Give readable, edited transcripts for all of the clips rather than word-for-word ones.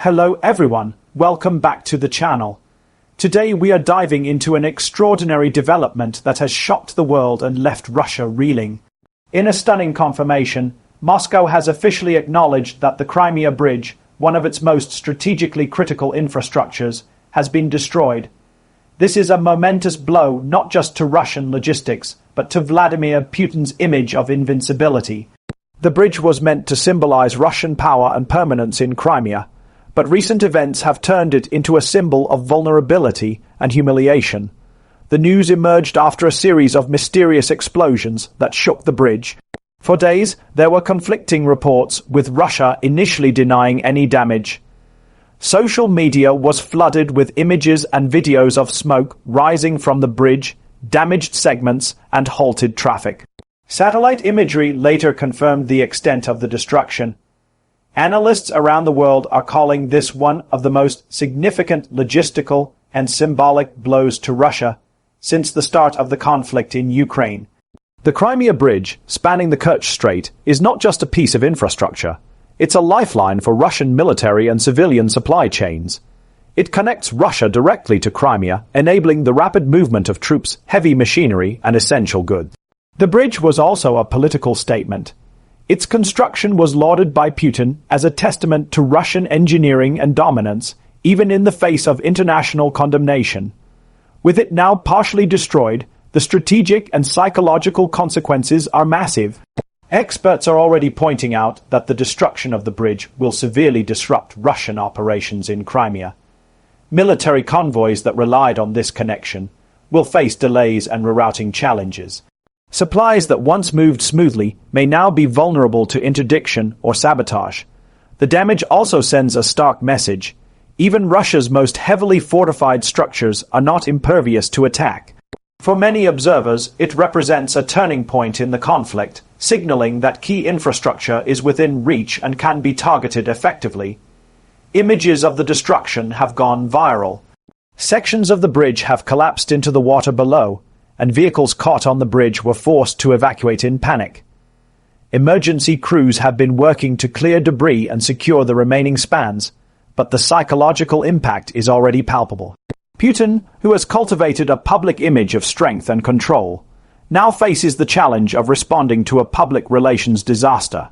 Hello everyone, welcome back to the channel. Today we are diving into an extraordinary development that has shocked the world and left Russia reeling. In a stunning confirmation, Moscow has officially acknowledged that the Crimea Bridge, one of its most strategically critical infrastructures, has been destroyed. This is a momentous blow not just to Russian logistics, but to Vladimir Putin's image of invincibility. The bridge was meant to symbolize Russian power and permanence in Crimea, but recent events have turned it into a symbol of vulnerability and humiliation. The news emerged after a series of mysterious explosions that shook the bridge. For days, there were conflicting reports, with Russia initially denying any damage. Social media was flooded with images and videos of smoke rising from the bridge, damaged segments, and halted traffic. Satellite imagery later confirmed the extent of the destruction. Analysts around the world are calling this one of the most significant logistical and symbolic blows to Russia since the start of the conflict in Ukraine. The Crimea Bridge, spanning the Kerch Strait, is not just a piece of infrastructure. It's a lifeline for Russian military and civilian supply chains. It connects Russia directly to Crimea, enabling the rapid movement of troops, heavy machinery, and essential goods. The bridge was also a political statement. Its construction was lauded by Putin as a testament to Russian engineering and dominance, even in the face of international condemnation. With it now partially destroyed, the strategic and psychological consequences are massive. Experts are already pointing out that the destruction of the bridge will severely disrupt Russian operations in Crimea. Military convoys that relied on this connection will face delays and rerouting challenges. Supplies that once moved smoothly may now be vulnerable to interdiction or sabotage. The damage also sends a stark message. Even Russia's most heavily fortified structures are not impervious to attack. For many observers, it represents a turning point in the conflict, signaling that key infrastructure is within reach and can be targeted effectively. Images of the destruction have gone viral. Sections of the bridge have collapsed into the water below, and vehicles caught on the bridge were forced to evacuate in panic. Emergency crews have been working to clear debris and secure the remaining spans, but the psychological impact is already palpable. Putin, who has cultivated a public image of strength and control, now faces the challenge of responding to a public relations disaster.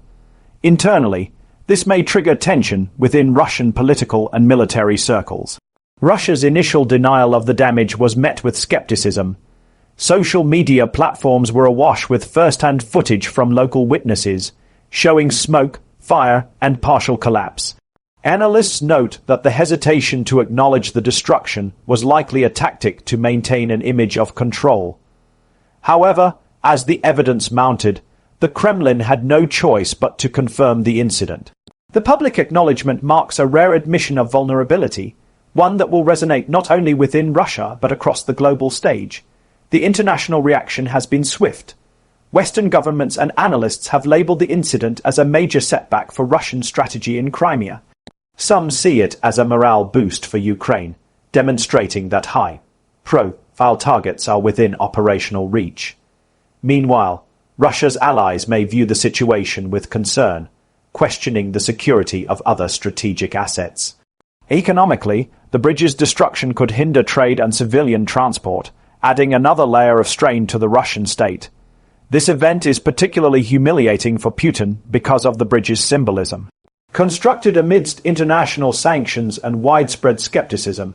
Internally, this may trigger tension within Russian political and military circles. Russia's initial denial of the damage was met with skepticism. Social media platforms were awash with first-hand footage from local witnesses, showing smoke, fire, and partial collapse. Analysts note that the hesitation to acknowledge the destruction was likely a tactic to maintain an image of control. However, as the evidence mounted, the Kremlin had no choice but to confirm the incident. The public acknowledgement marks a rare admission of vulnerability, one that will resonate not only within Russia but across the global stage. The international reaction has been swift. Western governments and analysts have labeled the incident as a major setback for Russian strategy in Crimea. Some see it as a morale boost for Ukraine, demonstrating that high-profile targets are within operational reach. Meanwhile, Russia's allies may view the situation with concern, questioning the security of other strategic assets. Economically, the bridge's destruction could hinder trade and civilian transport, adding another layer of strain to the Russian state. This event is particularly humiliating for Putin because of the bridge's symbolism. Constructed amidst international sanctions and widespread skepticism,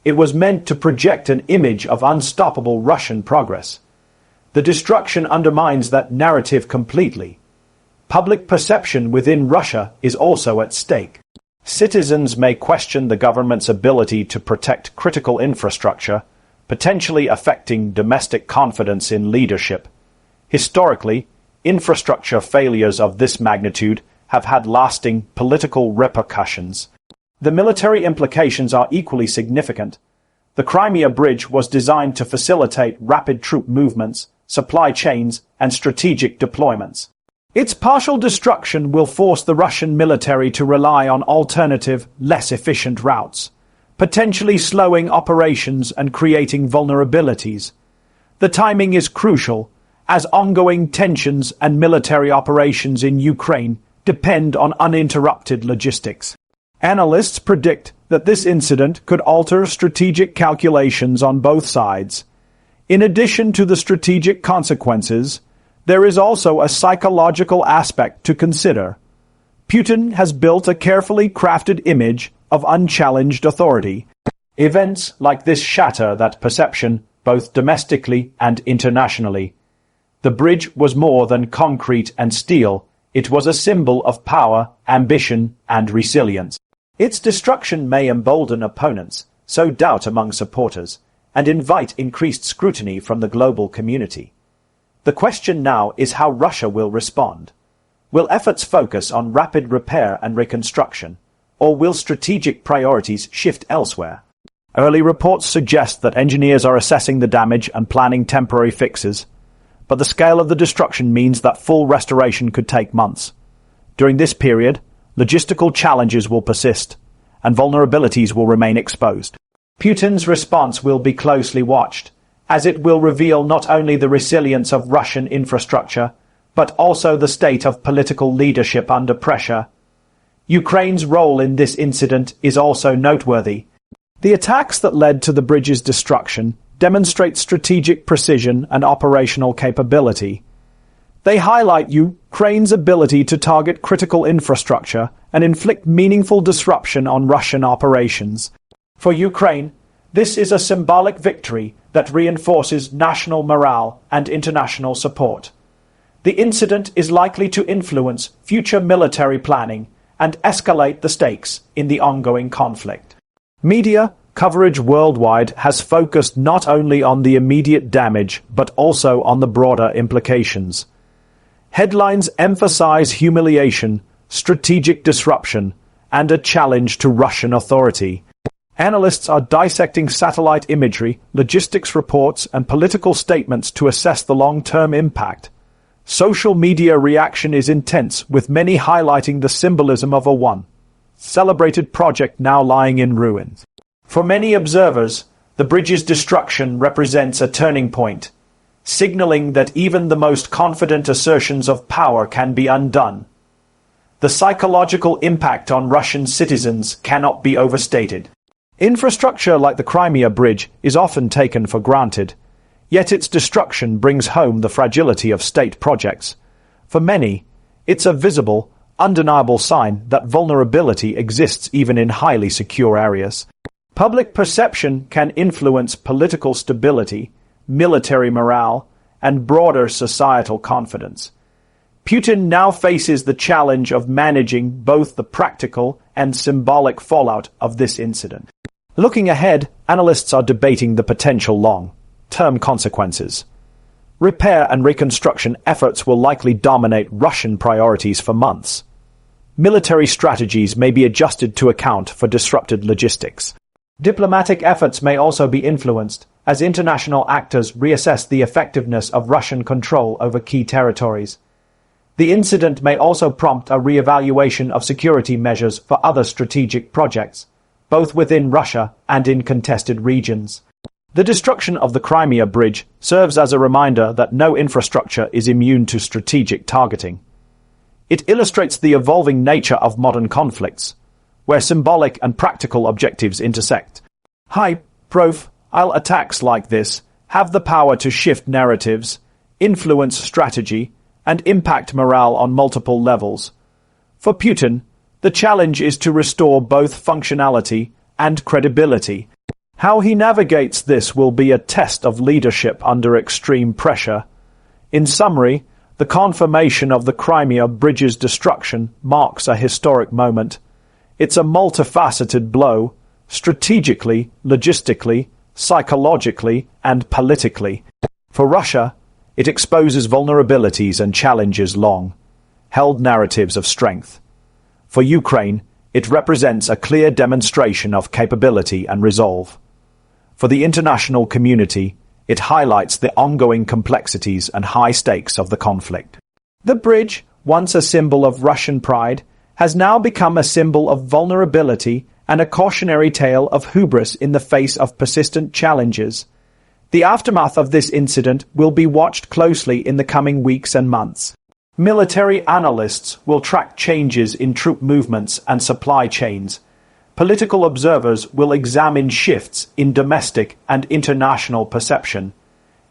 it was meant to project an image of unstoppable Russian progress. The destruction undermines that narrative completely. Public perception within Russia is also at stake. Citizens may question the government's ability to protect critical infrastructure, potentially affecting domestic confidence in leadership. Historically, infrastructure failures of this magnitude have had lasting political repercussions. The military implications are equally significant. The Crimea Bridge was designed to facilitate rapid troop movements, supply chains, and strategic deployments. Its partial destruction will force the Russian military to rely on alternative, less efficient routes, potentially slowing operations and creating vulnerabilities. The timing is crucial, as ongoing tensions and military operations in Ukraine depend on uninterrupted logistics. Analysts predict that this incident could alter strategic calculations on both sides. In addition to the strategic consequences, there is also a psychological aspect to consider. Putin has built a carefully crafted image of unchallenged authority. Events like this shatter that perception, both domestically and internationally. The bridge was more than concrete and steel. It was a symbol of power, ambition, and resilience. Its destruction may embolden opponents, sow doubt among supporters, and invite increased scrutiny from the global community. The question now is how Russia will respond. Will efforts focus on rapid repair and reconstruction, or will strategic priorities shift elsewhere? Early reports suggest that engineers are assessing the damage and planning temporary fixes, but the scale of the destruction means that full restoration could take months. During this period, logistical challenges will persist, and vulnerabilities will remain exposed. Putin's response will be closely watched, as it will reveal not only the resilience of Russian infrastructure, but also the state of political leadership under pressure. Ukraine's role in this incident is also noteworthy. The attacks that led to the bridge's destruction demonstrate strategic precision and operational capability. They highlight Ukraine's ability to target critical infrastructure and inflict meaningful disruption on Russian operations. For Ukraine, this is a symbolic victory that reinforces national morale and international support. The incident is likely to influence future military planning and escalate the stakes in the ongoing conflict. Media coverage worldwide has focused not only on the immediate damage but also on the broader implications. Headlines emphasize humiliation, strategic disruption, and a challenge to Russian authority. Analysts are dissecting satellite imagery, logistics reports, and political statements to assess the long-term impact. Social media reaction is intense, with many highlighting the symbolism of a once-celebrated project now lying in ruins. For many observers, the bridge's destruction represents a turning point, signaling that even the most confident assertions of power can be undone. The psychological impact on Russian citizens cannot be overstated. Infrastructure like the Crimea Bridge is often taken for granted, yet its destruction brings home the fragility of state projects. For many, it's a visible, undeniable sign that vulnerability exists even in highly secure areas. Public perception can influence political stability, military morale, and broader societal confidence. Putin now faces the challenge of managing both the practical and symbolic fallout of this incident. Looking ahead, analysts are debating the potential long-term consequences. Repair and reconstruction efforts will likely dominate Russian priorities for months. Military strategies may be adjusted to account for disrupted logistics. Diplomatic efforts may also be influenced as international actors reassess the effectiveness of Russian control over key territories. The incident may also prompt a re-evaluation of security measures for other strategic projects, both within Russia and in contested regions. The destruction of the Crimea Bridge serves as a reminder that no infrastructure is immune to strategic targeting. It illustrates the evolving nature of modern conflicts, where symbolic and practical objectives intersect. High-profile attacks like this have the power to shift narratives, influence strategy, and impact morale on multiple levels. For Putin, the challenge is to restore both functionality and credibility. How he navigates this will be a test of leadership under extreme pressure. In summary, the confirmation of the Crimea Bridge's destruction marks a historic moment. It's a multifaceted blow, strategically, logistically, psychologically, and politically. For Russia, it exposes vulnerabilities and challenges long-held narratives of strength. For Ukraine, it represents a clear demonstration of capability and resolve. For the international community, it highlights the ongoing complexities and high stakes of the conflict. The bridge, once a symbol of Russian pride, has now become a symbol of vulnerability and a cautionary tale of hubris in the face of persistent challenges. The aftermath of this incident will be watched closely in the coming weeks and months. Military analysts will track changes in troop movements and supply chains, Political observers will examine shifts in domestic and international perception.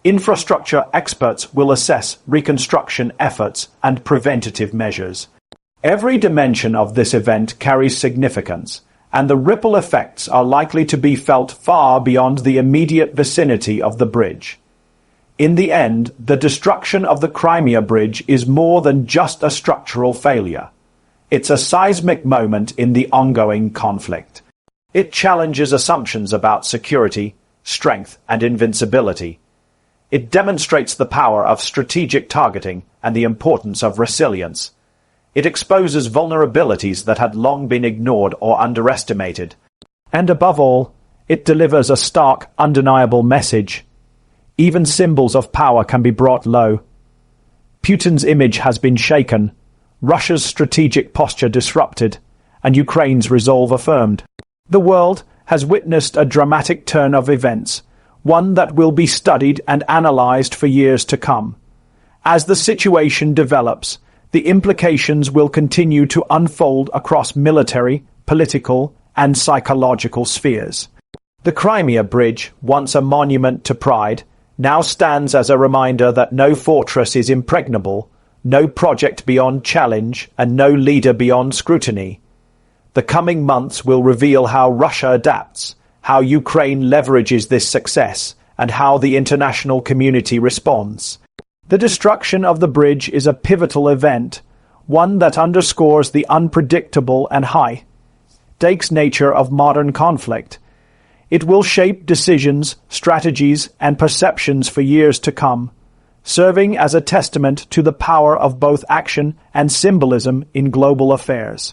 Infrastructure experts will assess reconstruction efforts and preventative measures. Every dimension of this event carries significance, and the ripple effects are likely to be felt far beyond the immediate vicinity of the bridge. In the end, the destruction of the Crimea Bridge is more than just a structural failure. It's a seismic moment in the ongoing conflict. It challenges assumptions about security, strength, and invincibility. It demonstrates the power of strategic targeting and the importance of resilience. It exposes vulnerabilities that had long been ignored or underestimated. And above all, it delivers a stark, undeniable message. Even symbols of power can be brought low. Putin's image has been shaken, Russia's strategic posture disrupted, and Ukraine's resolve affirmed. The world has witnessed a dramatic turn of events, one that will be studied and analyzed for years to come. As the situation develops, the implications will continue to unfold across military, political, and psychological spheres. The Crimea Bridge, once a monument to pride, now stands as a reminder that no fortress is impregnable, no project beyond challenge, and no leader beyond scrutiny. The coming months will reveal how Russia adapts, how Ukraine leverages this success, and how the international community responds. The destruction of the bridge is a pivotal event, one that underscores the unpredictable and high-stakes nature of modern conflict. It will shape decisions, strategies, and perceptions for years to come, serving as a testament to the power of both action and symbolism in global affairs.